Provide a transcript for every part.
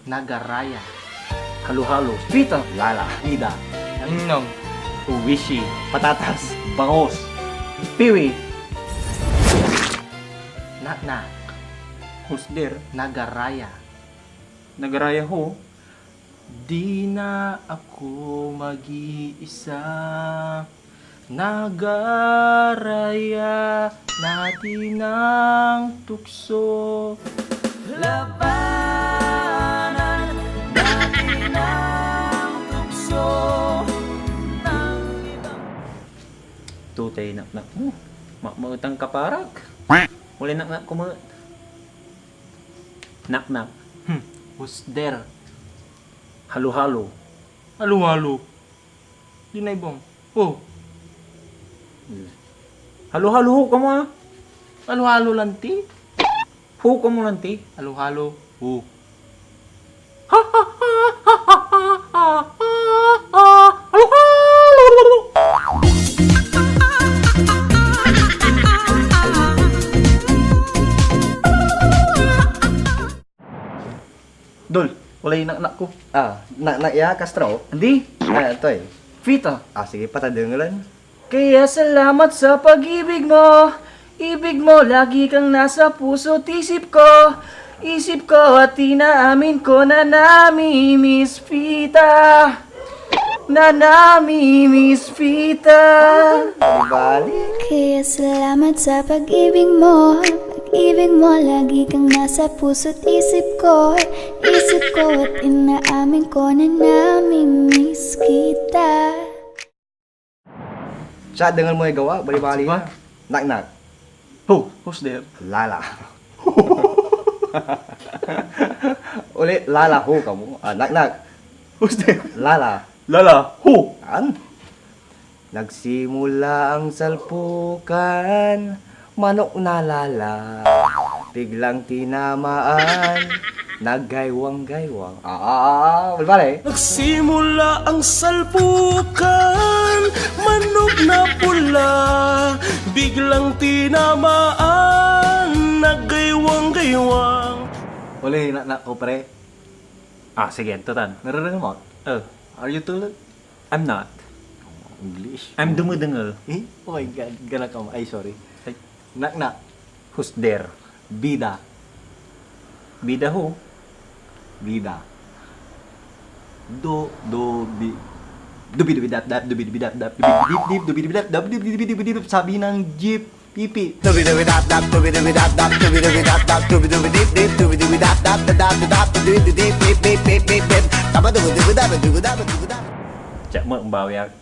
Nagaraya. Halo-halo. Frito. Lala. Ida. Ninong. Uwishi. Patatas. Bangos. Piwi. Naknak. Husder. Nagaraya. Nagaraya ho. Di na ako mag-iisa. Nagaraya natin ang tukso. Labanan natin ang tukso ng ibang... Tutay nak-nak mo. Mautang kaparak. Muli nak-nak kumaut. Nak-nak. Husder. Halo-halo. Halo-halo. Di na ibong. Oh, Halo-halo ho ka mo ah. halo-halo lang ti. Ho ka mo lang ti. Halo-halo. Oh. Dol, wala yung nak ko. Ya, Castro. Hindi. Ito eh. Frito. Sige, patadungalan. Kaya salamat sa pag-ibig mo. Ibig mo, lagi kang nasa puso't isip ko. Isip ko at inaamin ko na namimiss kita. Na namimiss kita. Balik. Kaya salamat sa pag-ibig mo. Pag-ibig mo, lagi kang nasa puso't isip ko. Isip ko at inaamin ko na namimiss kita. Siya, dengar mo yung gawa. Bali-bali Diba? na. Nak-nak. Who's there? Lala. Ulit, lala ho ka mo. Nak-nak. Who's there? Lala. Lala, who? An? Nagsimula ang salpukan, manok na lala, biglang tinamaan, naggaywang-gaywang. Bali-bali. Nagsimula ang salpukan, manok na pula, biglang tinamaan, naggaywang-gaywang. Uli, nak ko pre. Sige, tutan. Narinig mo? Are you tulad? I'm not. English. I'm dumudengal. Oh my God, gana ka. Ay, sorry. Ay. Nak-nak. Husder. Bida. Bida ho. Bida. Dubi dubi dap dap dubi dubi dap dap dubi dubi dap dap dubi dubi dap, sabi ng jeep pipi. Dubi dubi dap dap dubi dubi dap dap dubi dubi dap dap dubi dubi dip dip dubi dubi dap dap dap dap dubi dubi dip dip dip dip dip dip tama dubi dubi dap dubi dap dubi dap. Cak mo ang bawiak.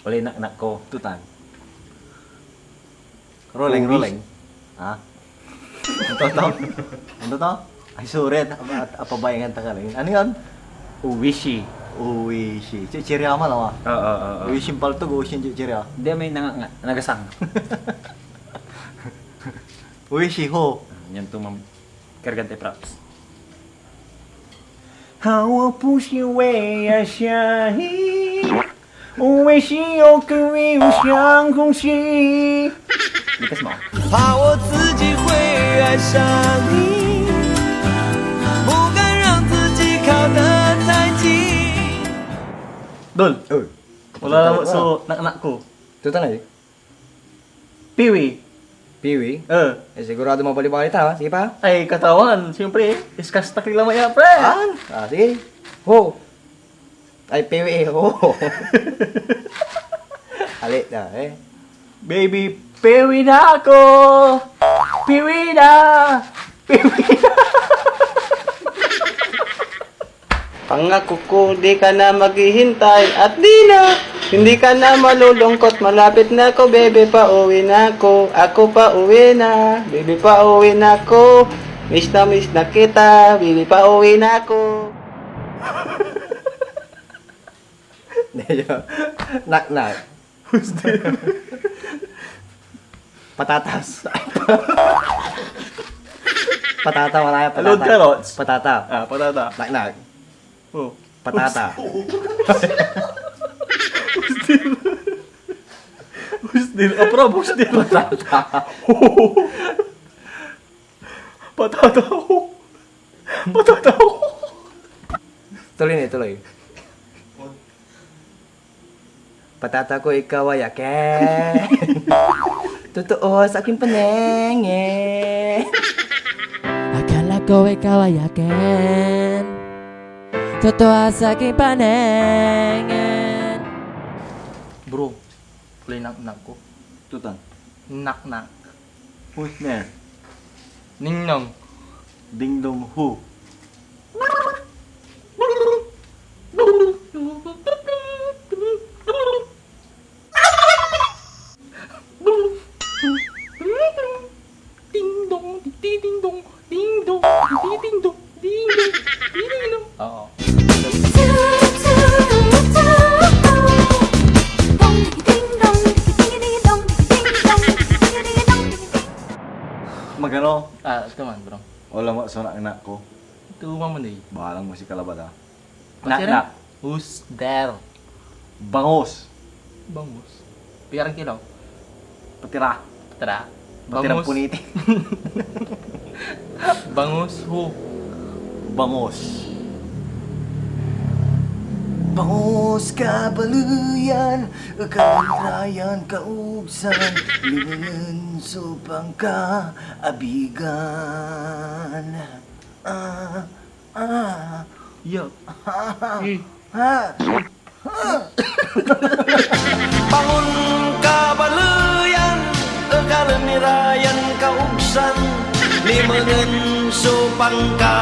Uli nak-nak ko. Tutan. Rolling rolling. Ha? Ano to? Ay, sorry. Apa ba yung tagalog? Ano yun? Uwishi. Uwishi. Chiriama lang ah. Oo. Uwishin paltog, uwishin chiria. Hindi may nagasang. Uwishi ho. Yan tumam. Kargante props. 好，我不是为爱相依，为心有更没有相空隙。 Likas mo. 怕我自己会爱上你，不敢让自己靠得太近。Dol, Uy. wala na so nak ko. Tutan na eh. Piwi. Piwi. Sigurado mabali-bali ta, ha? Sige pa. Ay, katawan. Siyempre, iskastak nila maya, pre. Sige. Ho. Ay, piwi, ho. Alit na, eh. Baby, piwi na ako. Piwi na. Piwi na. Pangako ko, di ka na maghihintay at hindi ka na malulungkot. Malapit na ako, bebe, pauwi na ako. Ako pa uwi na, bebe, pauwi na ako. Miss na kita, bebe, pauwi na ako. Nak-nak. Patatas. Patata, wala yung patata. Alod carrots. Patata. Patata. Nak-nak. Oh. Patata. Husdil. Apro, husdil. Patata. Patata. Patata. Tuloy na, tuloy. Patata ko ikaw ay yakin. Totoo sa aking panengin. Akala ko ikaw ay akin. Totoo sa aking paningin. Bro, play nak-nak ko. Tutan. Nak-nak. Who's there? Ningnong. Ding dong who? Ding dong, ding ding dong, ding dong, ding dong, ding dong, ding dong. Oo. Magano? Ah, ito man, bro. Wala mo sa anak ko. Ito man man eh. Bahalang mo si Kalabat ha. Nak-nak. Who's there? Bangos. Bangus. Pirang kilo. Patira. Tara. Patirang puniti. Bangus who? Bangos. Bangos kabaluyan, kalirayan kaugsan, lingan supang ka abigan. Yo. Bangun kabaluyan, kalirayan kaugsan, limangan supang ka